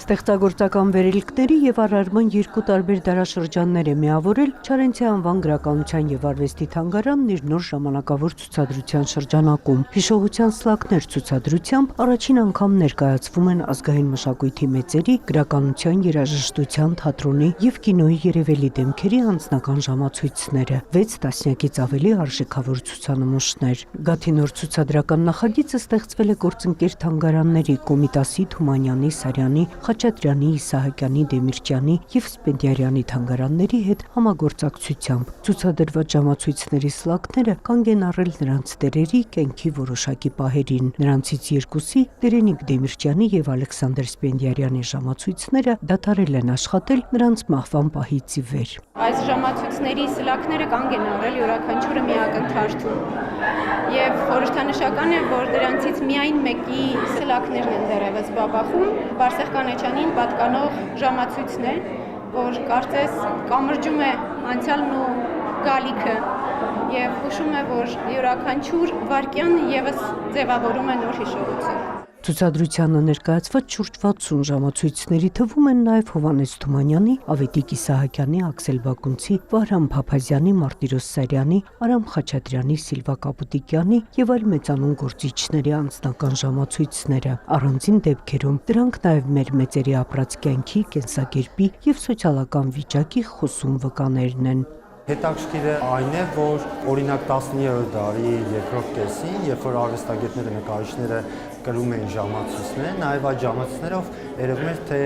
Ստեղծագործական վերելքների եւ առարման երկու տարբեր դարաշրջաններ է միավորել Չարենցի անվան գրականության եւ արվեստի թանգարանն իր նոր ժամանակավոր ցուցադրության շրջանակում։ Հիշողության սլաքներ ցուցադրությամբ առաջին անգամ ներկայացվում են ազգային մշակույթի մեծերի, գրականության, երաժշտության, թատրոնի եւ կինոյի երևելի դեմքերի անձնական ժամացույցները, 6 տասնյակից ավելի արժեքավոր ցուցանմուշներ։ Գաթինոր ցուցադրական նախագիծը ստեղծվել է գործընկեր թանգարանների Կոմիտասի, Թումանյանի, Սարյանի, Խաչատրյանի, Իսահակյանի, Դեմիրճյանի եւ Սպենդիարյանի թանգարանների հետ համագործակցությամբ։ Ցուցադրված ժամացույցների սլաքները կանգ են առել նրանց տերերի կյանքի որոշակի պահերին։ Նրանցից երկուսի՝ Տերենիկ Դեմիրճյանի եւ Ալեքսանդր Սպենդիարյանի ժամացույցները դադարել են աշխատել նրանց մահվան պահից ի վեր։ Այս ժամացույցների սլաքները կանգ են առել յուրաքանչյուրը մի ակնթարթում եւ խորհրդանշական է, որ դրանցից միայն մեկի սլաքներն են դեռևս բաբախում։ Վարսեղ Կանեչյանին պատկանող ժամացույցն է, որ կարծես կամրջում է անցյալն ու գալիքը եւ հուշում է, որ յուրաքանչյուր վայրկյան եւս ձևավորում է նոր հիշողություն։ Ցուցադրությանը ներկայացված շուրջ 60 ժամացույցների թվում են նաև Հովհաննես Թումանյանի, Ավետիք Իսահակյանի, Աքսել Բակունցի, Վահրամ Փափազյանի, Մարտիրոս Սարյանի, Արամ Խաչատրյանի, Սիլվա Կապուտիկյանի եւ այլ մեծանուն գործիչների անձնական ժամացույցները։ Առանձին դեպքերում դրանք նաև մեր մեծերի ապրած կյանքի, կենսակերպի եւ սոցիալական վիճակի խոսուն վկաներն են։ Հետաքրքիրը այն է, որ օրինակ 19-րդ դարի երկրորդ կեսին, երբ որ արվեստագետները, նկարիչները կրում էին ժամացույցներ, նաև այդ ժամացույցներով երևում էր, թե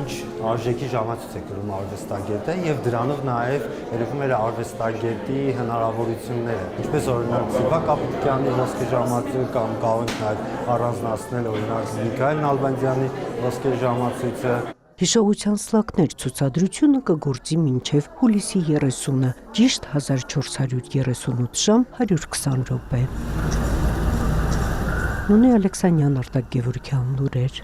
ինչ արժեքի ժամացույց է կրում արվեստագետը եւ դրանով նաև երևում էր արվեստագետի հնարավորությունները։ Ինչպես օրինակ Սիլվա Կապուտիկյանի ոսկե ժամացույցը կամ կարող ենք նաև առանձնացնել օրինակ Միքայել Նալբանդյանի ոսկե ժամացույցը։ Հիշողության սլաքներ ցուցադրությունը կգործի մինչև հուլիսի 30-ը, ճիշտ 1438 ժամ 120 րոպե։ Նունե Ալեքսանյան, Արտակ Գևորգյան, լուրեր։